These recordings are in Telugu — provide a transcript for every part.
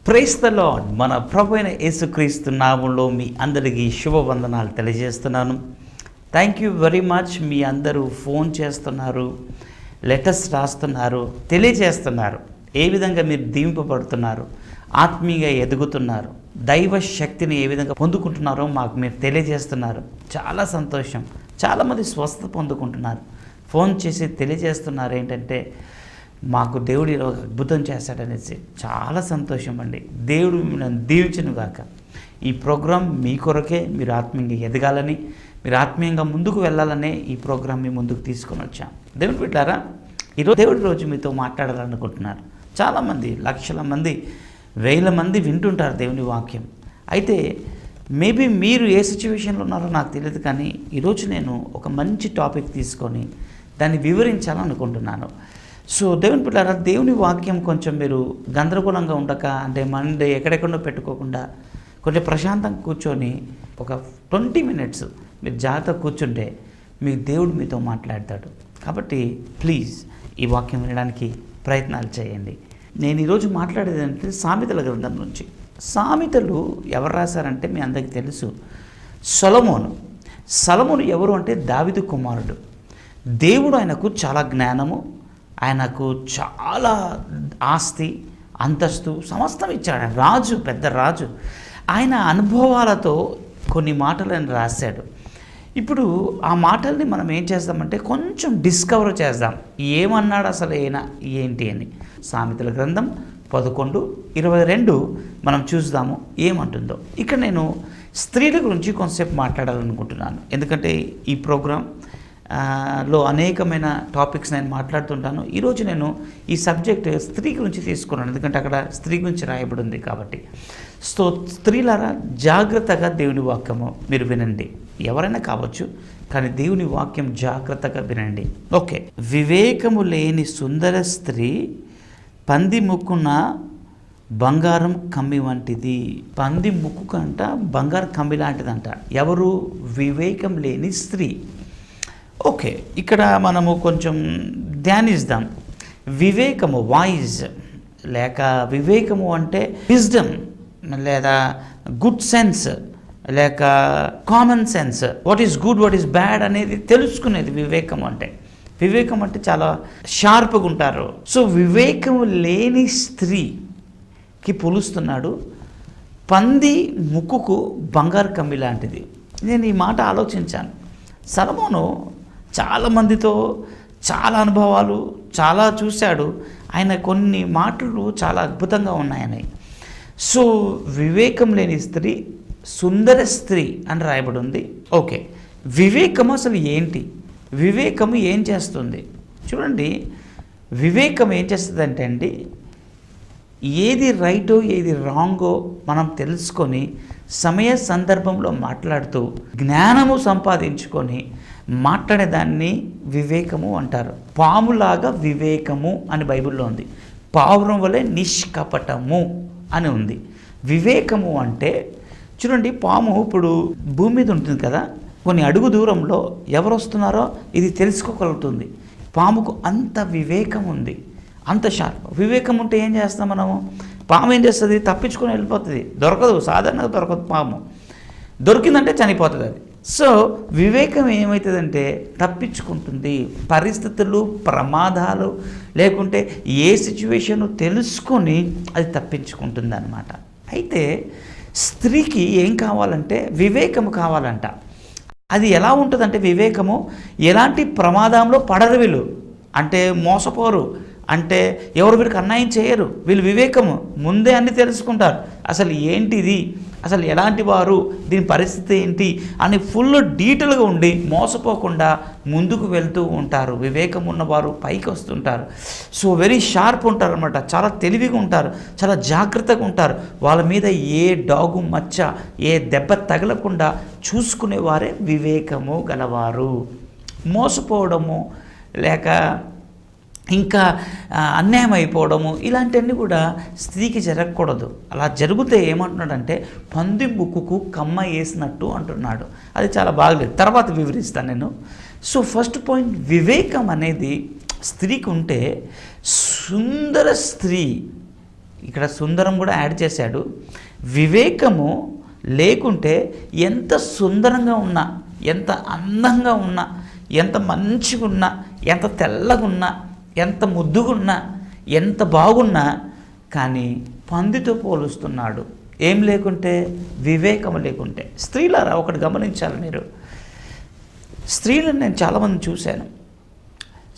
Praise the lord. మన ప్రభు అయిన యేసుక్రీస్తు నామములో మీ అందరికీ శుభవందనాలు తెలియజేస్తున్నాను. Thank you very much. మీ అందరూ ఫోన్ చేస్తున్నారు, లెటర్స్ రాస్తున్నారు, తెలియజేస్తున్నారు ఏ విధంగా మీరు దీవింపబడుతున్నారు, ఆత్మీయంగా ఎదుగుతున్నారు, దైవ శక్తిని ఏ విధంగా పొందుకుంటున్నారో మాకు మీరు తెలియజేస్తున్నారు. చాలా సంతోషం. చాలామంది స్వస్థత పొందుకుంటున్నారు. ఫోన్ చేసి తెలియజేస్తున్నారు ఏంటంటే మాకు దేవుడు ఒక అద్భుతం చేశాడనేసి. చాలా సంతోషం అండి. దేవుడు మిమ్మల్ని దీవించును గాక. ఈ ప్రోగ్రాం మీ కొరకే, మీరు ఆత్మీయంగా ఎదగాలని, మీరు ఆత్మీయంగా ముందుకు వెళ్ళాలనే ఈ ప్రోగ్రాం మీ ముందుకు తీసుకొని వచ్చాం. దేవుడు బిడ్డారా, ఈరోజు దేవుడి రోజు మీతో మాట్లాడాలనుకుంటున్నారు. చాలామంది, లక్షల మంది, వేల మంది వింటుంటారు దేవుని వాక్యం. అయితే మేబీ మీరు ఏ సిచ్యువేషన్లో ఉన్నారో నాకు తెలియదు, కానీ ఈరోజు నేను ఒక మంచి టాపిక్ తీసుకొని దాన్ని వివరించాలనుకుంటున్నాను. సో దేవుని పిల్లారా, దేవుని వాక్యం కొంచెం మీరు గందరగోళంగా ఉండక, అంటే మండే ఎక్కడెక్కడో పెట్టుకోకుండా కొంచెం ప్రశాంతంగా కూర్చొని ఒక 20 minutes మీరు జాగ్రత్తగా కూర్చుంటే మీకు దేవుడు మీతో మాట్లాడతాడు. కాబట్టి ప్లీజ్ ఈ వాక్యం వినడానికి ప్రయత్నాలు చేయండి. నేను ఈరోజు మాట్లాడేది అంటే సామెతల గ్రంథం నుంచి. సామెతలు ఎవరు రాశారంటే మీ అందరికీ తెలుసు, సొలొమోను ఎవరు అంటే దావీదు కుమారుడు. దేవుడు ఆయనకు చాలా జ్ఞానము, ఆయనకు చాలా ఆస్తి, అంతస్తు, సమస్తం ఇచ్చాడు. రాజు, పెద్ద రాజు. ఆయన అనుభవాలతో కొన్ని మాటలను రాశాడు. ఇప్పుడు ఆ మాటల్ని మనం ఏం చేద్దామంటే కొంచెం డిస్కవర్ చేద్దాం, ఏమన్నాడు అసలు ఏంటి అని. సామెతల గ్రంథం 11:22 మనం చూద్దాము ఏమంటుందో. ఇక్కడ నేను స్త్రీల గురించి కొంతసేపు మాట్లాడాలనుకుంటున్నాను. ఎందుకంటే ఈ ప్రోగ్రాం లో అనేకమైన టాపిక్స్ నేను మాట్లాడుతుంటాను. ఈరోజు నేను ఈ సబ్జెక్ట్ స్త్రీ గురించి తీసుకున్నాను, ఎందుకంటే అక్కడ స్త్రీ గురించి రాయబడి ఉంది కాబట్టి. సో స్త్రీలారా, జాగ్రత్తగా దేవుని వాక్యము మీరు వినండి. ఎవరైనా కావచ్చు, కానీ దేవుని వాక్యం జాగ్రత్తగా వినండి. ఓకే. వివేకము లేని సుందర స్త్రీ పంది ముక్కున బంగారం కమ్మి వంటిది. పంది ముక్కు కంట బంగారం కమ్మి లాంటిదంట. ఎవరు? వివేకం లేని స్త్రీ. ఓకే, ఇక్కడ మనము కొంచెం ధ్యానిద్దాం. వివేకము, వాయిస్, లేక వివేకము అంటే విజ్డమ్, లేదా గుడ్ సెన్స్, లేక common sense. What is good, what is bad అనేది తెలుసుకునేది వివేకం అంటే. వివేకం అంటే చాలా షార్ప్గా ఉంటారు. సో వివేకము లేని స్త్రీకి పోలుస్తున్నాడు. పంది ముక్కుకు బంగారు కమ్మి లాంటిది. నేను ఈ మాట ఆలోచించాను. సొలొమోను చాలామందితో చాలా అనుభవాలు, చాలా చూశాడు. ఆయన కొన్ని మాటలు చాలా అద్భుతంగా ఉన్నాయని. సో వివేకం లేని స్త్రీ, సుందర స్త్రీ అని రాయబడి ఉంది. ఓకే, వివేకం అసలు ఏంటి? వివేకము ఏం చేస్తుంది? చూడండి, వివేకం ఏం చేస్తుందంటే అండి, ఏది రైటో ఏది రాంగో మనం తెలుసుకొని సమయ సందర్భంలో మాట్లాడుతూ జ్ఞానము సంపాదించుకొని మాట్లాడేదాన్ని వివేకము అంటారు. పాములాగా వివేకము అని బైబిల్లో ఉంది. పావురం వలె నిష్కపటము అని ఉంది. వివేకము అంటే చూడండి, పాము ఇప్పుడు భూమి మీద ఉంటుంది కదా, కొన్ని అడుగు దూరంలో ఎవరు వస్తున్నారో ఇది తెలుసుకోగలుగుతుంది. పాముకు అంత వివేకం ఉంది, అంత షార్ప్. వివేకం ఉంటే ఏం చేస్తాం మనము? పాము ఏం చేస్తుంది? తప్పించుకొని వెళ్ళిపోతుంది. దొరకదు, సాధారణంగా దొరకదు. పాము దొరికిందంటే చనిపోతుంది అది. సో వివేకం ఏమవుతుందంటే తప్పించుకుంటుంది. పరిస్థితులు, ప్రమాదాలు, లేకుంటే ఏ సిచ్యువేషను తెలుసుకొని అది తప్పించుకుంటుంది అన్నమాట. అయితే స్త్రీకి ఏం కావాలంటే వివేకము కావాలంట. అది ఎలా ఉంటుందంటే వివేకము ఎలాంటి ప్రమాదంలో పడరు వీళ్ళు, అంటే మోసపోరు, అంటే ఎవరు వీరికి అన్యాయం చేయరు. వీళ్ళు వివేకము ముందే అన్ని తెలుసుకుంటారు. అసలు ఏంటిది, అసలు ఎలాంటి వారు, దీని పరిస్థితి ఏంటి అని ఫుల్ డీటెయిల్గా ఉండి మోసపోకుండా ముందుకు వెళ్తూ ఉంటారు. వివేకం ఉన్నవారు పైకి వస్తుంటారు. సో వెరీ షార్ప్ ఉంటారు అనమాట. చాలా తెలివిగా ఉంటారు, చాలా జాగ్రత్తగా ఉంటారు. వాళ్ళ మీద ఏ డాగు మచ్చ, ఏ దెబ్బ తగలకుండా చూసుకునేవారే వివేకము గలవారు. మోసపోవడము, లేక ఇంకా అన్యాయం అయిపోవడము, ఇలాంటివన్నీ కూడా స్త్రీకి జరగకూడదు. అలా జరిగితే ఏమంటున్నాడంటే పంది ముక్కుకు కమ్మ వేసినట్టు అంటున్నాడు. అది చాలా బాగలేదు, తర్వాత వివరిస్తాను నేను. సో ఫస్ట్ పాయింట్, వివేకం అనేది స్త్రీకి ఉంటే సుందర స్త్రీ ఇక్కడ సుందరం కూడా యాడ్ చేశాడు. వివేకము లేకుంటే ఎంత సుందరంగా ఉన్నా, ఎంత అందంగా ఉన్నా, ఎంత మంచిగా ఉన్నా, ఎంత తెల్లగా ఉన్నా, ఎంత ముద్దుగా ఉన్నా, ఎంత బాగున్నా కానీ పందితో పోలుస్తున్నాడు. ఏం లేకుంటే? వివేకం లేకుంటే. స్త్రీలారా ఒకటి గమనించాలి మీరు. స్త్రీలను నేను చాలామంది చూశాను.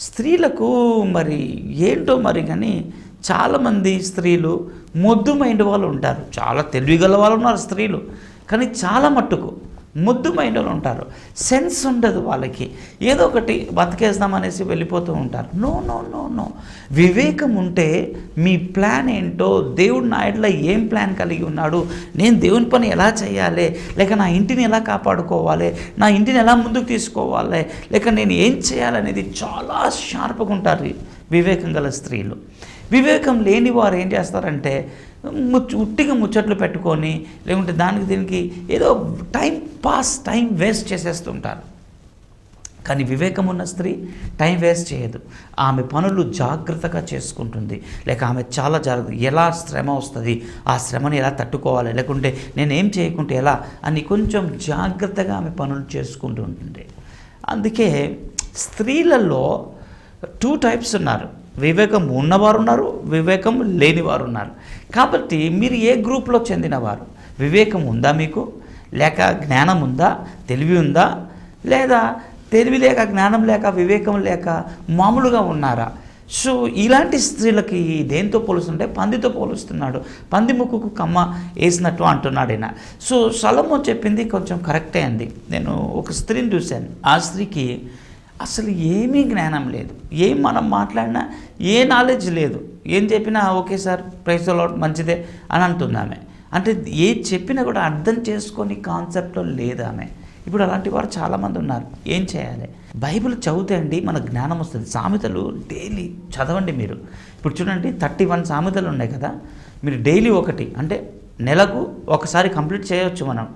స్త్రీలకు మరి ఏంటో మరి కానీ చాలామంది స్త్రీలు మొద్దు మైండ్ వాళ్ళు ఉంటారు. చాలా తెలివిగల వాళ్ళు ఉన్నారు స్త్రీలు, కానీ చాలా మట్టుకు మొద్దు మైండ్ వాళ్ళు ఉంటారు. సెన్స్ ఉండదు వాళ్ళకి, ఏదో ఒకటి బతికేస్తామనేసి వెళ్ళిపోతూ ఉంటారు. నో నో నో నో వివేకం ఉంటే మీ ప్లాన్ ఏంటో, దేవుడు నా ఎడల ఏం ప్లాన్ కలిగి ఉన్నాడు, నేను దేవుని పని ఎలా చేయాలి, లేక నా ఇంటిని ఎలా కాపాడుకోవాలి, నా ఇంటిని ఎలా ముందుకు తీసుకోవాలి, లేక నేను ఏం చేయాలనేది చాలా షార్ప్గా ఉంటారు వివేకం గల స్త్రీలు. వివేకం లేని వారు ఏం చేస్తారంటే ఉట్టిగా ముచ్చట్లు పెట్టుకొని, లేకుంటే దానికి దీనికి ఏదో టైం వేస్ట్ చేసేస్తుంటారు. కానీ వివేకం ఉన్న స్త్రీ టైం వేస్ట్ చేయదు. ఆమె పనులు జాగ్రత్తగా చేసుకుంటుంది. లేక ఆమె చాలా జాగ్రత్త, ఎలా శ్రమ వస్తుంది, ఆ శ్రమని ఎలా తట్టుకోవాలి, లేకుంటే నేనేం చేయకుంటే ఎలా అని కొంచెం జాగ్రత్తగా ఆమె పనులు చేసుకుంటూ ఉంటుంది. అందుకే స్త్రీలలో 2 టైప్స్ ఉన్నారు. వివేకం ఉన్నవారు ఉన్నారు, వివేకం లేనివారు ఉన్నారు. కాబట్టి మీరు ఏ గ్రూప్లో చెందినవారు? వివేకం ఉందా మీకు? లేక జ్ఞానం ఉందా, తెలివి ఉందా? లేదా తెలివి లేక, జ్ఞానం లేక, వివేకం లేక మామూలుగా ఉన్నారా? సో ఇలాంటి స్త్రీలకి దేంతో పోలుస్తుంటే పందితో పోలుస్తున్నాడు. పంది ముక్కుకు కమ్మ వేసినట్టు అంటున్నాడు ఆయన. సో సొలొమోను చెప్పింది కొంచెం కరెక్టే అండి. నేను ఒక స్త్రీని చూశాను. ఆ స్త్రీకి అసలు ఏమీ జ్ఞానం లేదు, ఏం మనం మాట్లాడినా ఏ నాలెడ్జ్ లేదు, ఏం చెప్పినా okay sir praise the lord మంచిదే అని అంటుంది ఆమె. అంటే ఏది చెప్పినా కూడా అర్థం చేసుకొని కాన్సెప్ట్లో లేదు ఆమె. ఇప్పుడు అలాంటి వారు చాలామంది ఉన్నారు. ఏం చేయాలి? బైబిల్ చదివితే అండి మనకు జ్ఞానం వస్తుంది. సామెతలు డైలీ చదవండి మీరు. ఇప్పుడు చూడండి 31 సామెతలు ఉన్నాయి కదా, మీరు డైలీ ఒకటి అంటే నెలకు ఒకసారి కంప్లీట్ చేయవచ్చు. మనం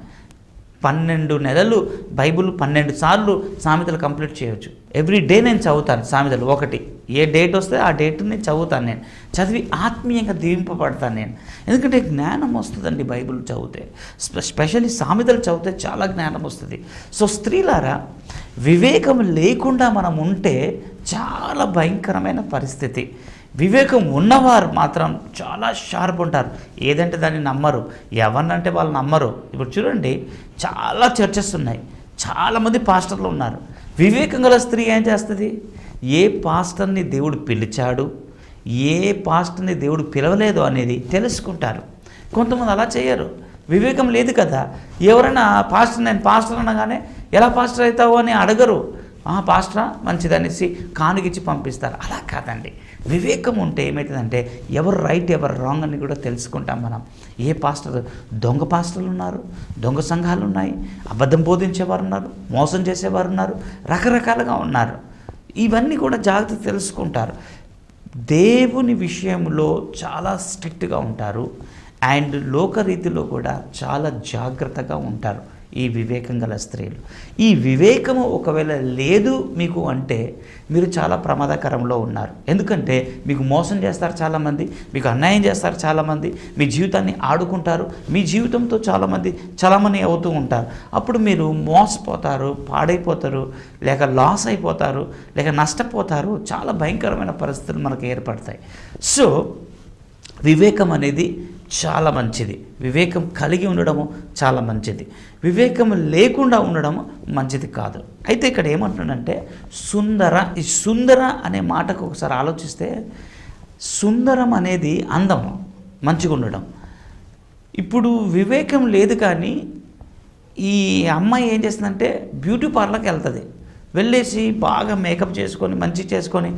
12 నెలలు బైబిల్ 12 సార్లు సామెతలు కంప్లీట్ చేయవచ్చు. ఎవ్రీ డే నేను చదువుతాను సామెతలు ఒకటి. ఏ డేట్ వస్తే ఆ డేట్ని చదువుతాను. నేను చదివి ఆత్మీయంగా దీవింపబడతాను నేను. ఎందుకంటే జ్ఞానం వస్తుందండి బైబిల్ చదివితే, స్పెషల్లీ సామెతలు చదివితే చాలా జ్ఞానం వస్తుంది. సో స్త్రీలారా, వివేకం లేకుండా మనం ఉంటే చాలా భయంకరమైన పరిస్థితి. వివేకం ఉన్నవారు మాత్రం చాలా షార్ప్ ఉంటారు. ఏదంటే దాన్ని నమ్మరు, ఎవరినంటే వాళ్ళు నమ్మరు. ఇప్పుడు చూడండి చాలా చర్చెస్ ఉన్నాయి, చాలామంది పాస్టర్లు ఉన్నారు. వివేకం గల స్త్రీ ఏం చేస్తుంది? ఏ పాస్టర్ని దేవుడు పిలిచాడు, ఏ పాస్టర్ని దేవుడు పిలవలేదు అనేది తెలుసుకుంటారు. కొంతమంది అలా చేయరు, వివేకం లేదు కదా. ఎవరైనా నేను పాస్టర్ అనగానే ఎలా పాస్టర్ అవుతావు అని అడగరు. పాస్టరా మంచిదనేసి కానుగిచ్చి పంపిస్తారు. అలా కాదండి. వివేకం ఉంటే ఏమవుతుందంటే ఎవరు రైట్ ఎవరు రాంగ్ అని కూడా తెలుసుకుంటాం మనం. ఏ పాస్టర్, దొంగ పాస్టర్లు ఉన్నారు, దొంగ సంఘాలు ఉన్నాయి, అబద్ధం బోధించేవారు ఉన్నారు, మోసం చేసేవారు ఉన్నారు, రకరకాలుగా ఉన్నారు. ఇవన్నీ కూడా జాగ్రత్త తెలుసుకుంటారు. దేవుని విషయంలో చాలా స్ట్రిక్ట్గా ఉంటారు అండ్ లోకరీతిలో కూడా చాలా జాగ్రత్తగా ఉంటారు ఈ వివేకం గల స్త్రీలు. ఈ వివేకము ఒకవేళ లేదు మీకు అంటే మీరు చాలా ప్రమాదకరంలో ఉన్నారు. ఎందుకంటే మీకు మోసం చేస్తారు చాలామంది, మీకు అన్యాయం చేస్తారు చాలామంది, మీ జీవితాన్ని ఆడుకుంటారు, మీ జీవితంతో చాలామంది చలామణి అవుతూ ఉంటారు. అప్పుడు మీరు మోసపోతారు, పాడైపోతారు, లేక లాస్ అయిపోతారు, లేక నష్టపోతారు. చాలా భయంకరమైన పరిస్థితులు మనకు ఏర్పడతాయి. సో వివేకం అనేది చాలా మంచిది. వివేకం కలిగి ఉండడము చాలా మంచిది. వివేకం లేకుండా ఉండడం మంచిది కాదు. అయితే ఇక్కడ ఏమంటున్నాడంటే ఈ సుందర అనే మాటకు ఒకసారి ఆలోచిస్తే, సుందరం అనేది అందం, మంచిగా ఉండడం. ఇప్పుడు వివేకం లేదు కానీ ఈ అమ్మాయి ఏం చేస్తుందంటే బ్యూటీ పార్లర్కి వెళ్తుంది. వెళ్ళేసి బాగా మేకప్ చేసుకొని మంచి చేసుకొని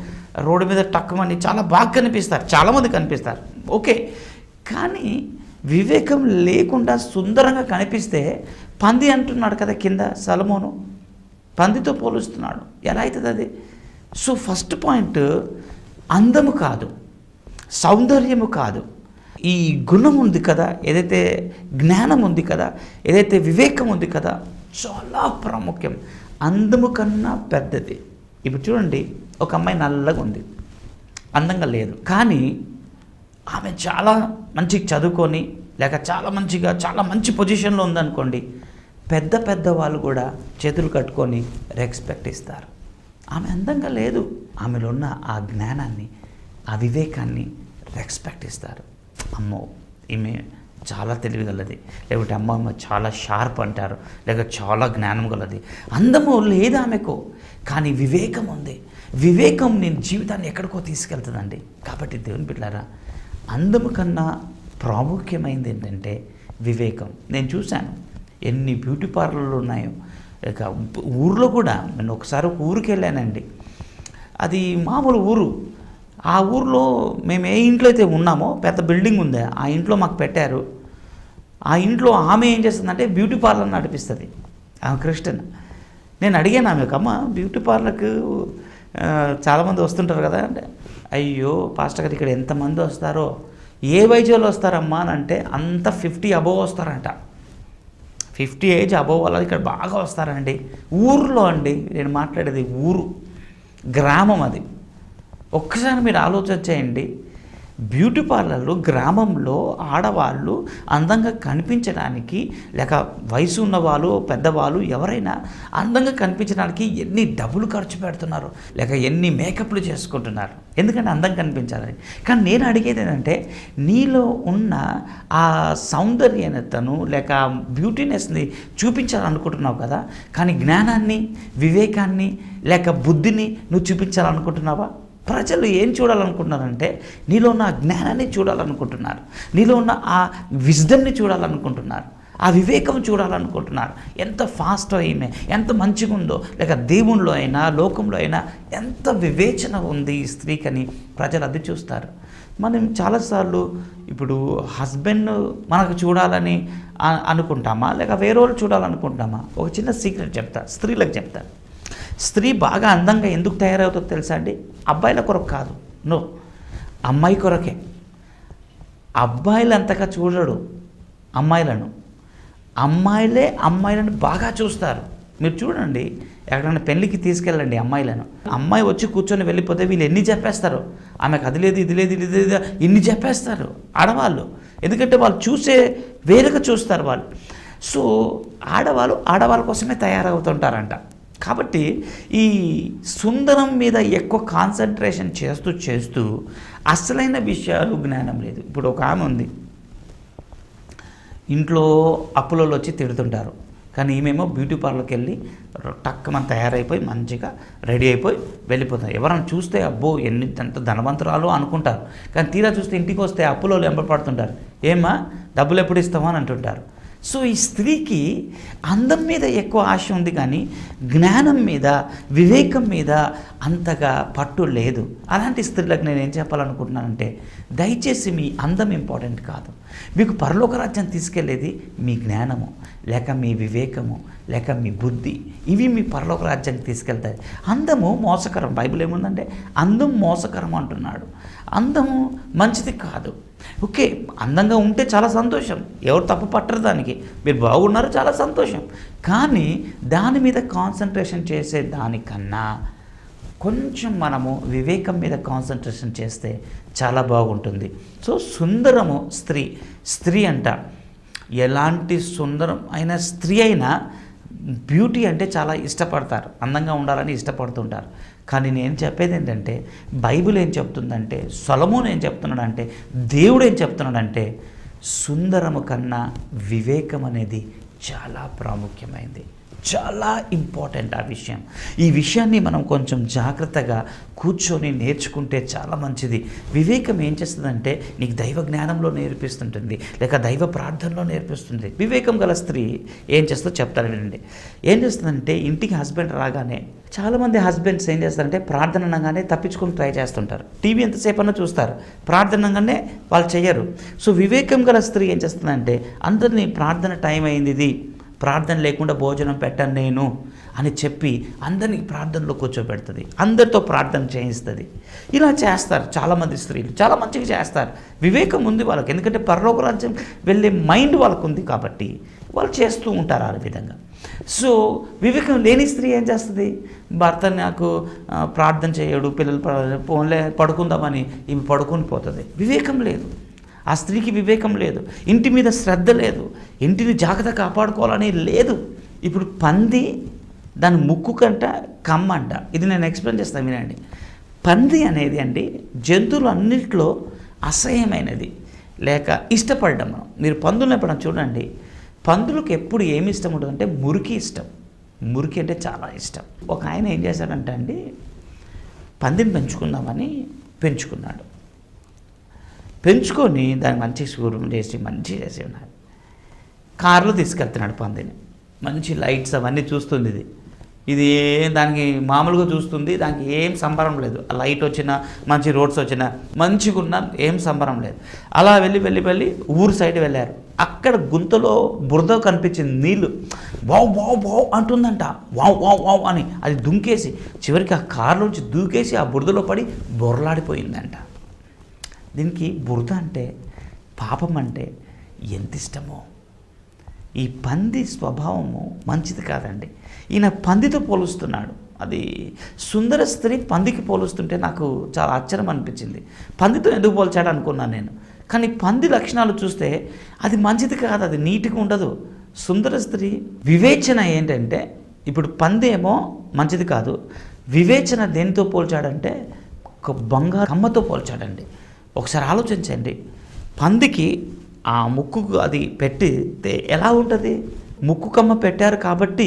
రోడ్డు మీద టక్కుమని చాలా బాగా కనిపిస్తారు, చాలామంది కనిపిస్తారు, ఓకే. కానీ వివేకం లేకుండా సుందరంగా కనిపిస్తే పంది అంటున్నాడు కదా కింద సొలొమోను, పందితో పోలుస్తున్నాడు. ఎలా అవుతుంది అది? సో ఫస్ట్ పాయింట్, అందము కాదు, సౌందర్యము కాదు, ఈ గుణం ఉంది కదా, ఏదైతే జ్ఞానం ఉంది కదా, ఏదైతే వివేకం ఉంది కదా, చాలా ప్రాముఖ్యం. అందము కన్నా పెద్దది. ఇప్పుడు చూడండి, ఒక అమ్మాయి నల్లగా ఉంది, అందంగా లేదు, కానీ ఆమె చాలా మంచిగా చదువుకొని లేక చాలా మంచి పొజిషన్లో ఉందనుకోండి, పెద్ద పెద్ద వాళ్ళు కూడా చేతులు కట్టుకొని రెస్పెక్ట్ ఇస్తారు. ఆమె అందంగా లేదు, ఆమెలో ఉన్న ఆ జ్ఞానాన్ని, ఆ వివేకాన్ని రెస్పెక్ట్ ఇస్తారు. అమ్మో ఈమె చాలా తెలివిగలది, లేకపోతే అమ్మ చాలా షార్ప్ అంటారు, లేక చాలా జ్ఞానం గలది. అందము లేదు ఆమెకు, కానీ వివేకం ఉంది. వివేకం నేను జీవితాన్ని ఎక్కడికో తీసుకెళ్తుందండి. కాబట్టి దేవుని బిడ్డలారా, అందము కన్నా ప్రాముఖ్యమైనది ఏంటంటే వివేకం. నేను చూశాను ఎన్ని బ్యూటీ పార్లర్లు ఉన్నాయో. ఇక ఊర్లో కూడా నేను ఒకసారి ఒక ఊరికి వెళ్ళానండి. అది మామూలు ఊరు. ఆ ఊర్లో మేము ఏ ఇంట్లో అయితే ఉన్నామో పెద్ద బిల్డింగ్ ఉంది, ఆ ఇంట్లో మాకు పెట్టారు. ఆ ఇంట్లో ఆమె ఏం చేస్తుందంటే బ్యూటీ పార్లర్ నడిపిస్తుంది. ఆమె క్రిస్టియన్. నేను అడిగాను ఆమెకు, అమ్మ బ్యూటీ పార్లర్కు చాలామంది వస్తుంటారు కదా అంటే, అయ్యో పాస్టర్ గారు ఇక్కడ ఎంతమంది వస్తారో, ఏ వయసులో వస్తారమ్మా అని అంటే అంత 50 అబోవ్ వస్తారంట. 50 ఏజ్ అబోవ్ వాళ్ళు ఇక్కడ బాగా వస్తారండి. ఊర్లో అండి, నేను మాట్లాడేది ఊరు, గ్రామం. అది ఒక్కసారి మీరు ఆలోచన చేయండి. బ్యూటీ పార్లర్లు గ్రామంలో ఆడవాళ్ళు అందంగా కనిపించడానికి, లేక వయసు ఉన్నవాళ్ళు పెద్దవాళ్ళు ఎవరైనా అందంగా కనిపించడానికి ఎన్ని డబ్బులు ఖర్చు పెడుతున్నారు, లేక ఎన్ని మేకప్లు చేసుకుంటున్నారు, ఎందుకంటే అందం కనిపించాలని. కానీ నేను అడిగేది ఏంటంటే, నీలో ఉన్న ఆ సౌందర్యతను లేక బ్యూటీనెస్ని చూపించాలనుకుంటున్నావు కదా, కానీ జ్ఞానాన్ని, వివేకాన్ని లేక బుద్ధిని నువ్వు చూపించాలనుకుంటున్నావా? ప్రజలు ఏం చూడాలనుకుంటున్నారంటే, నీలో ఉన్న జ్ఞానాన్ని చూడాలనుకుంటున్నారు, నీలో ఉన్న ఆ విజ్డమ్ని చూడాలనుకుంటున్నారు, ఆ వివేకం చూడాలనుకుంటున్నారు. ఎంత ఫాస్ట్ అయినా, ఎంత మంచిగా ఉందో, లేక దేవునిలో అయినా లోకంలో అయినా ఎంత వివేచన ఉంది ఈ స్త్రీకని ప్రజలు అది చూస్తారు. మనం చాలాసార్లు ఇప్పుడు హస్బెండ్ మనకు చూడాలని అనుకుంటామా, లేక వేరే వాళ్ళు చూడాలనుకుంటామా? ఒక చిన్న సీక్రెట్ చెప్తా, స్త్రీలకు చెప్తా. స్త్రీ బాగా అందంగా ఎందుకు తయారవుతుందో తెలుసా అండి? అబ్బాయిల కొరకు కాదు, నో, అమ్మాయి కొరకే. అబ్బాయిలు అంతగా చూడడు అమ్మాయిలను, అమ్మాయిలే అమ్మాయిలను బాగా చూస్తారు. మీరు చూడండి, ఎక్కడైనా పెళ్ళికి తీసుకెళ్ళండి అమ్మాయిలను, అమ్మాయి వచ్చి కూర్చొని వెళ్ళిపోతే వీళ్ళు ఎన్ని చెప్పేస్తారు, ఆమెకు అది లేదు ఇది లేదు ఇది లేదు ఇన్ని చెప్పేస్తారు ఆడవాళ్ళు. ఎందుకంటే వాళ్ళు చూసే వేరుగా చూస్తారు వాళ్ళు. సో ఆడవాళ్ళ కోసమే తయారవుతుంటారంట. కాబట్టి ఈ సుందరం మీద ఎక్కువ కాన్సన్ట్రేషన్ చేస్తూ అసలైన విషయాలు జ్ఞానం లేదు. ఇప్పుడు ఒక ఆమె ఉంది, ఇంట్లో అప్పులలో వచ్చి తిడుతుంటారు, కానీ ఈమెమో బ్యూటీ పార్లర్కి వెళ్ళి టక్కున తయారైపోయి మంచిగా రెడీ అయిపోయి వెళ్ళిపోతారు. ఎవరైనా చూస్తే అబ్బో ఎంత ధనవంతురాలు అనుకుంటారు, కానీ తీరా చూస్తే ఇంటికి వస్తే అప్పులో వెంబడిపడుతుంటారు. ఏమా డబ్బులు ఎప్పుడు ఇస్తామా అని అంటుంటారు. సో ఈ స్త్రీకి అందం మీద ఎక్కువ ఆశ ఉంది, కానీ జ్ఞానం మీద, వివేకం మీద అంతగా పట్టు లేదు. అలాంటి స్త్రీలకు నేను ఏం చెప్పాలనుకుంటున్నానంటే, దయచేసి మీ అందం ఇంపార్టెంట్ కాదు. మీకు పరలోక రాజ్యం తీసుకెళ్లేది మీ జ్ఞానము, లేక మీ వివేకము, లేక మీ బుద్ధి. ఇవి మీ పరలోక రాజ్యానికి తీసుకెళ్తాయి. అందము మోసకరం. బైబిల్ ఏముందంటే అందం మోసకరం అంటున్నాడు. అందము మంచిది కాదు. ఓకే, అందంగా ఉంటే చాలా సంతోషం, ఎవరు తప్పు పట్టరు దానికి, మీరు బాగున్నారు చాలా సంతోషం. కానీ దాని మీద కాన్సన్ట్రేషన్ చేసే దానికన్నా కొంచెం మనము వివేకం మీద కాన్సన్ట్రేషన్ చేస్తే చాలా బాగుంటుంది. సో సుందరము స్త్రీ అంట, ఎలాంటి సుందరం అయిన స్త్రీ అయినా బ్యూటీ అంటే చాలా ఇష్టపడతారు, అందంగా ఉండాలని ఇష్టపడుతుంటారు. కానీ నేను చెప్పేది ఏంటంటే, బైబిల్ ఏం చెప్తుందంటే, సొలొమోను ఏం చెప్తున్నాడంటే, దేవుడు ఏం చెప్తున్నాడంటే, సుందరము కన్నా వివేకం అనేది చాలా ప్రాముఖ్యమైనది, చాలా ఇంపార్టెంట్ ఆ విషయం. ఈ విషయాన్ని మనం కొంచెం జాగ్రత్తగా కూర్చొని నేర్చుకుంటే చాలా మంచిది. వివేకం ఏం చేస్తుందంటే, నీకు దైవ జ్ఞానంలో నేర్పిస్తుంటుంది, లేక దైవ ప్రార్థనలో నేర్పిస్తుంది. వివేకం గల స్త్రీ ఏం చేస్తుందో చెప్తారు వినండి. ఏం చేస్తుందంటే, ఇంటికి హస్బెండ్ రాగానే, చాలామంది హస్బెండ్స్ ఏం చేస్తారంటే ప్రార్థన అనగానే తప్పించుకొని ట్రై చేస్తుంటారు, టీవీ ఎంతసేపు అన్నా చూస్తారు, ప్రార్థన అనగానే వాళ్ళు చెయ్యరు. సో వివేకం గల స్త్రీ ఏం చేస్తుందంటే, అందరినీ ప్రార్థన టైం అయింది, ఇది ప్రార్థన లేకుండా భోజనం పెట్టను నేను అని చెప్పి అందరినీ ప్రార్థనలో కూర్చోబెడుతుంది, అందరితో ప్రార్థన చేయిస్తుంది. ఇలా చేస్తారు చాలామంది స్త్రీలు, చాలా మంచిగా చేస్తారు. వివేకం ఉంది వాళ్ళకి, ఎందుకంటే పరలోక రాజ్యం వెళ్ళే మైండ్ వాళ్ళకు ఉంది కాబట్టి వాళ్ళు చేస్తూ ఉంటారు ఆ విధంగా. సో వివేకం లేని స్త్రీ ఏం చేస్తుంది? భర్త నాకు ప్రార్థన చేయడు, పిల్లలు పోన్లే పడుకుందామని ఈమె పడుకొని పోతుంది. వివేకం లేదు, ఆ స్త్రీకి వివేకం లేదు, ఇంటి మీద శ్రద్ధ లేదు, ఇంటిని జాగ్రత్త కాపాడుకోవాలని లేదు. ఇప్పుడు పంది దాని ముక్కు కంట కమ్మంట. ఇది నేను ఎక్స్ప్లెయిన్ చేస్తాను వినండి. పంది అనేది అండి జంతువులు అన్నింటిలో అసహ్యమైనది లేక ఇష్టపడడం. మీరు పందులను ఎప్పుడైనా చూడండి, పందులకు ఎప్పుడు ఏమి ఇష్టం ఉంటుందంటే మురికి ఇష్టం. మురికి అంటే చాలా ఇష్టం. ఒక ఆయన ఏం చేశాడంటే అండి, పందిని పెంచుకుందామని పెంచుకున్నాడు. పెంచుకొని దాన్ని మంచి శూరం చేసి మంచి చేసి ఉన్నాడు. కారులో తీసుకెళ్తున్నాడు పందిని. మంచి లైట్స్ అవన్నీ చూస్తుంది. ఇది దానికి మామూలుగా చూస్తుంది, దానికి ఏం సంబరం లేదు. ఆ లైట్ వచ్చినా మంచి రోడ్స్ వచ్చినా మంచిగా ఉన్నా ఏం సంబరం లేదు. అలా వెళ్ళి ఊరు సైడ్ వెళ్ళారు. అక్కడ గుంతలో బురద కనిపించింది, నీళ్ళు వావ్ వావ్ వావ్ అంటుందంట. వావ్ వావ్ వావ్ అని అది దుంకేసి చివరికి ఆ కారులోంచి దూకేసి ఆ బురదలో పడి బొరలాడిపోయిందంట. దీనికి బురద అంటే పాపం అంటే ఎంత ఇష్టమో. ఈ పంది స్వభావము మంచిది కాదండి. ఈయన పందితో పోలుస్తున్నాడు. అది సుందర స్త్రీ పందికి పోలుస్తుంటే నాకు చాలా ఆశ్చర్యం అనిపించింది. పందితో ఎందుకు పోల్చాడు అనుకున్నాను నేను. కానీ పంది లక్షణాలు చూస్తే అది మంచిది కాదు, అది నీట్గా ఉండదు. సుందర స్త్రీ వివేచన ఏంటంటే, ఇప్పుడు పంది ఏమో మంచిది కాదు, వివేచన దేనితో పోల్చాడంటే ఒక బంగారు కమ్మతో పోల్చాడండి. ఒకసారి ఆలోచించండి, పందికి ఆ ముక్కుకు అది పెట్టితే ఎలా ఉంటుంది? ముక్కు కమ్మ పెట్టారు కాబట్టి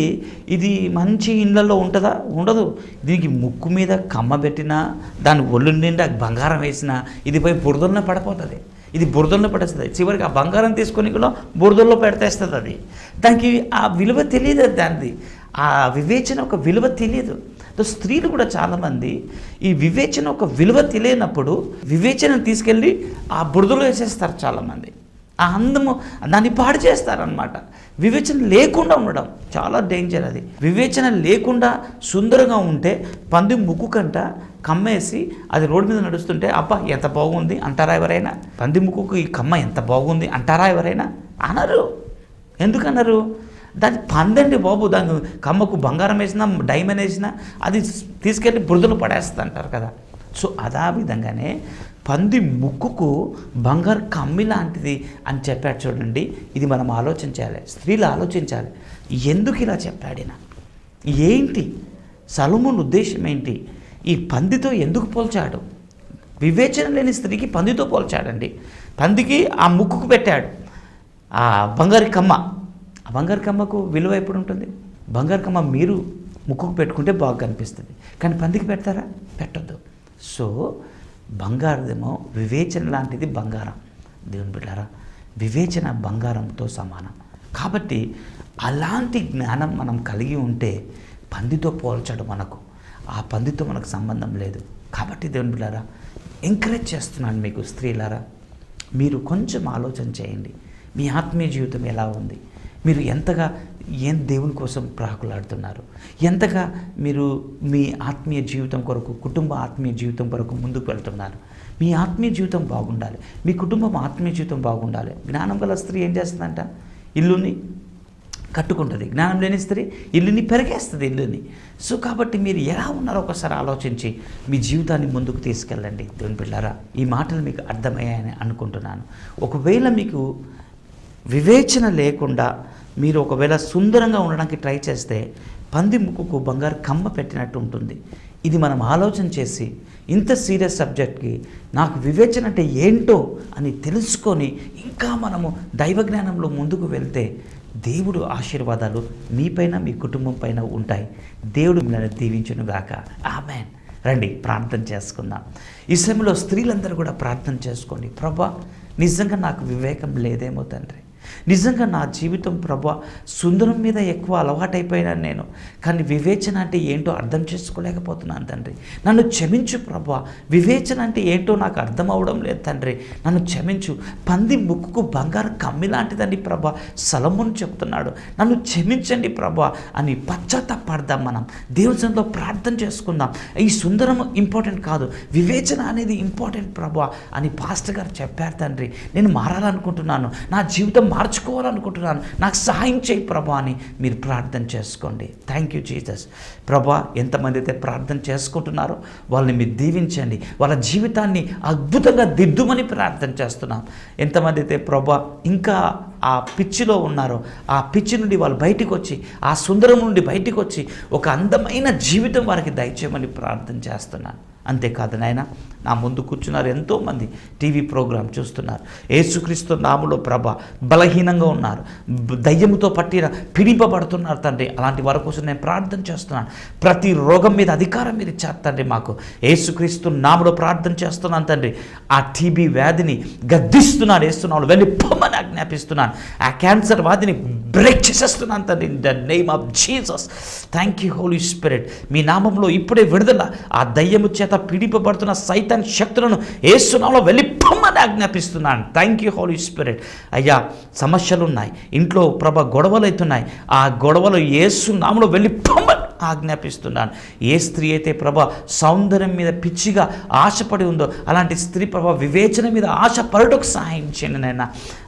ఇది మంచి ఇళ్ళల్లో ఉంటుందా? ఉండదు. దీనికి ముక్కు మీద కమ్మ పెట్టినా, దాని ఒళ్ళు నిండా బంగారం వేసినా ఇది పోయి బురదల్లో పడిపోతుంది. ఇది బురదల్లో పడేస్తుంది. చివరికి ఆ బంగారం తీసుకొని కూడా బురదల్లో పెడతేస్తుంది. అది దానికి ఆ విలువ తెలియదు. దానిది ఆ వివేచన ఒక విలువ తెలియదు. స్త్రీలు కూడా చాలామంది ఈ వివేచన ఒక విలువ తెలియనప్పుడు వివేచనను తీసుకెళ్ళి ఆ బురదలో వేసేస్తారు చాలామంది. ఆ అందము దాన్ని పాడు చేస్తారనమాట. వివేచన లేకుండా ఉండడం చాలా డేంజర్. అది వివేచన లేకుండా సుందరంగా ఉంటే పంది ముక్కు కంట కమ్మేసి అది రోడ్డు మీద నడుస్తుంటే అబ్బా ఎంత బాగుంది అంటారా ఎవరైనా? పంది ముక్కుకు ఈ కమ్మ ఎంత బాగుంది అంటారా ఎవరైనా? అనరు. ఎందుకన్నారు? దాని పందండి బాబు, దాని కమ్మకు బంగారం వేసినా డైమండ్ వేసినా అది తీసుకెళ్ళి బురదలు పడేస్తా అంటారు కదా. సో అదా విధంగానే పంది ముక్కుకు బంగారు కమ్మి లాంటిది అని చెప్పాడు చూడండి. ఇది మనం ఆలోచించాలి, స్త్రీలు ఆలోచించాలి. ఎందుకు ఇలా చెప్పాడినా? ఏంటి సొలొమోను ఉద్దేశం ఏంటి? ఈ పందితో ఎందుకు పోల్చాడు? వివేచన లేని స్త్రీకి పందితో పోల్చాడండి. పందికి ఆ ముక్కుకు పెట్టాడు ఆ బంగారు కమ్మ. ఆ బంగారు కమ్మకు విలువ ఎప్పుడు ఉంటుంది? బంగారు కమ్మ మీరు ముక్కుకు పెట్టుకుంటే బాగా కనిపిస్తుంది, కానీ పందికి పెడతారా? పెట్టొద్దు. సో బంగారదేమో వివేచన లాంటిది బంగారం. దేవుని బిడ్డారా, వివేచన బంగారంతో సమానం. కాబట్టి అలాంటి జ్ఞానం మనం కలిగి ఉంటే పందితో పోల్చడం మనకు, ఆ పందితో మనకు సంబంధం లేదు. కాబట్టి దేవుని బిడ్డారా, ఎంకరేజ్ చేస్తున్నాను మీకు స్త్రీలారా, మీరు కొంచెం ఆలోచన చేయండి. మీ ఆత్మీయ జీవితం ఎలా ఉంది? మీరు ఎంతగా దేవుని కోసం ప్రాకులాడుతున్నారు? ఎంతగా మీరు మీ ఆత్మీయ జీవితం కొరకు, కుటుంబ ఆత్మీయ జీవితం కొరకు ముందుకు వెళ్తున్నారు? మీ ఆత్మీయ జీవితం బాగుండాలి, మీ కుటుంబం ఆత్మీయ జీవితం బాగుండాలి. జ్ఞానం గల స్త్రీ ఏం చేస్తుందంట? ఇల్లుని కట్టుకుంటుంది. జ్ఞానం లేని స్త్రీ ఇల్లుని పెరిగేస్తుంది, ఇల్లుని. సో కాబట్టి మీరు ఎలా ఉన్నారో ఒకసారి ఆలోచించి మీ జీవితాన్ని ముందుకు తీసుకెళ్ళండి. దేవుని బిడ్డలారా, ఈ మాటలు మీకు అర్థమయ్యాయని అనుకుంటున్నాను. ఒకవేళ మీకు వివేచన లేకుండా మీరు ఒకవేళ సుందరంగా ఉండడానికి ట్రై చేస్తే పంది ముక్కుకు బంగారు కమ్మ పెట్టినట్టు ఉంటుంది. ఇది మనం ఆలోచన చేసి ఇంత సీరియస్ సబ్జెక్ట్కి నాకు వివేచన అంటే ఏంటో అని తెలుసుకొని ఇంకా మనము దైవ జ్ఞానంలో ముందుకు వెళ్తే దేవుడు ఆశీర్వాదాలు మీపైన మీ కుటుంబం పైన ఉంటాయి. దేవుడు మిమ్మల్ని దీవించునుగాక. ఆమేన్. రండి ప్రార్థన చేసుకుందాం. ఈ సమయంలో స్త్రీలందరూ కూడా ప్రార్థన చేసుకోండి. ప్రభా, నిజంగా నాకు వివేకం లేదేమో తండ్రి, నిజంగా నా జీవితం ప్రభా సుందరం మీద ఎక్కువ అలవాటైపోయినాను నేను, కానీ వివేచన అంటే ఏంటో అర్థం చేసుకోలేకపోతున్నాను తండ్రి. నన్ను క్షమించు ప్రభా, వివేచన అంటే ఏంటో నాకు అర్థం అవడం లేదు తండ్రి, నన్ను క్షమించు. పంది ముక్కుకు బంగారు కమ్మి లాంటిదండి ప్రభా సొలొమోను చెప్తున్నాడు. నన్ను క్షమించండి ప్రభా అని పశ్చాత్తాపడదాం. మనం దేవునిలో ప్రార్థన చేసుకుందాం. ఈ సుందరం ఇంపార్టెంట్ కాదు, వివేచన అనేది ఇంపార్టెంట్ ప్రభా అని పాస్టర్ గారు చెప్పారు తండ్రి. నేను మారాలనుకుంటున్నాను, నా జీవితం మార్చుకోవాలనుకుంటున్నాను, నాకు సహాయం చేయి ప్రభా అని మీరు ప్రార్థన చేసుకోండి. Thank you Jesus. ప్రభా, ఎంతమంది అయితే ప్రార్థన చేసుకుంటున్నారో వాళ్ళని మీరు దీవించండి, వాళ్ళ జీవితాన్ని అద్భుతంగా దిద్దుమని ప్రార్థన చేస్తున్నాం. ఎంతమంది అయితే ప్రభా ఇంకా ఆ పిచ్చిలో ఉన్నారో ఆ పిచ్చి నుండి వాళ్ళు బయటికి వచ్చి, ఆ సుందరం నుండి బయటికి వచ్చి ఒక అందమైన జీవితం వారికి దయచేయమని ప్రార్థన చేస్తున్నాను. అంతేకాదు నాయన, నా ముందు కూర్చున్నారు ఎంతోమంది టీవీ ప్రోగ్రాం చూస్తున్నారు. యేసుక్రీస్తు నామములో ప్రభా బలహీనంగా ఉన్నారు, దయ్యముతో పట్టిన పీడింపబడుతున్నారు తండ్రి. అలాంటి వారి కోసం నేను ప్రార్థన చేస్తున్నాను. ప్రతి రోగం మీద అధికారం మీరు ఇచ్చారు తండ్రి. మాకు యేసుక్రీస్తు నామములో ప్రార్థన చేస్తున్నాను తండ్రి. ఆ టీబీ వ్యాధిని గద్దిస్తున్నాను, వేస్తున్నాను, వెళ్ళి పొమ్మని ఆజ్ఞాపిస్తున్నాను. ఆ క్యాన్సర్ వ్యాధిని బ్రేక్ చేసేస్తున్నాను తండ్రి, in the name of Jesus. Thank you Holy Spirit. మీ నామంలో ఇప్పుడే విడుదల. ఆ దయ్యము చేత పీడింపబడుతున్న సైతాన్ శక్తులను యేసు నామములో వెళ్ళి పొమ్మని ఆజ్ఞాపిస్తున్నాను. Thank you Holy Spirit. అయ్యా, సమస్యలు ఉన్నాయి ఇంట్లో ప్రభ, గొడవలు అవుతున్నాయి. ఆ గొడవలు యేసు నామములో వెళ్ళి పొమ్మని ఆజ్ఞాపిస్తున్నాను. ఏ స్త్రీ అయితే ప్రభ సౌందర్యం మీద పిచ్చిగా ఆశపడి ఉందో అలాంటి స్త్రీ ప్రభ వివేచన మీద ఆశపడుటకు సహాయం చేయండి నాయన.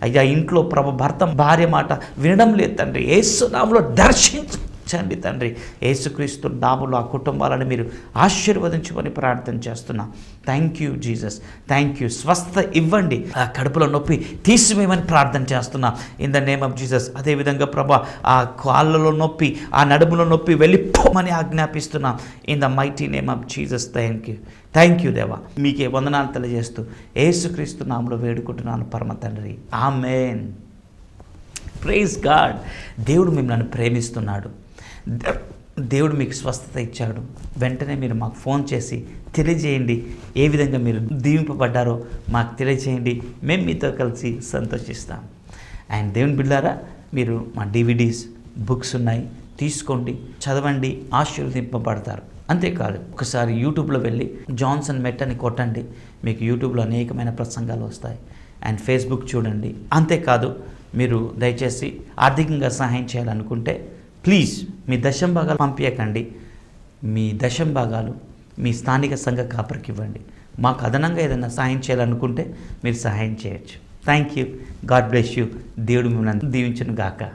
అయ్యా, ఇంట్లో ప్రభ భర్త భార్య మాట వినడం లేదు తండ్రి, యేసు నామములో దర్శించండి తండ్రి. యేసుక్రీస్తు నామములో ఆ కుటుంబాలను మీరు ఆశీర్వదించమని ప్రార్థన చేస్తున్నా. Thank you Jesus, thank you. స్వస్థ ఇవ్వండి, ఆ కడుపులో నొప్పి తీసివేయమని ప్రార్థన చేస్తున్నా in the name of Jesus. అదేవిధంగా ప్రభా ఆ కాళ్ళలో నొప్పి, ఆ నడుములో నొప్పి వెళ్ళిపోమని ఆజ్ఞాపిస్తున్నా in the mighty name of Jesus. Thank you దేవా. మీకే వందనాలు తెలియజేస్తూ యేసుక్రీస్తు నామములో వేడుకుంటున్నాను పరమ తండ్రి, ఆమేన్. Praise God. దేవుడు మిమ్మల్ని ప్రేమిస్తున్నాడు. దేవుడు మీకు స్వస్థత ఇచ్చాడు. వెంటనే మీరు మాకు ఫోన్ చేసి తెలియజేయండి, ఏ విధంగా మీరు దీవింపబడ్డారో మాకు తెలియజేయండి. మేము మీతో కలిసి సంతోషిస్తాం. అండ్ దేవుని బిడ్డారా, మీరు మా డివిడీస్, బుక్స్ ఉన్నాయి, తీసుకోండి, చదవండి, ఆశీర్వదింపబడతారు. అంతేకాదు, ఒకసారి యూట్యూబ్లో వెళ్ళి జాన్సన్ మెట్ అని కొట్టండి, మీకు యూట్యూబ్లో అనేకమైన ప్రసంగాలు వస్తాయి. అండ్ ఫేస్బుక్ చూడండి. అంతేకాదు, మీరు దయచేసి ఆర్థికంగా సహాయం చేయాలనుకుంటే ప్లీజ్ మీ దశంభాగాలు పంపించకండి. మీ దశంభాగాలు మీ స్థానిక సంఘ కాపరికి ఇవ్వండి. మాకు అదనంగా ఏదైనా సహాయం చేయాలనుకుంటే మీరు సహాయం చేయొచ్చు. Thank you. God bless you. దేవుడు మిమ్మల్ని దీవించును గాక.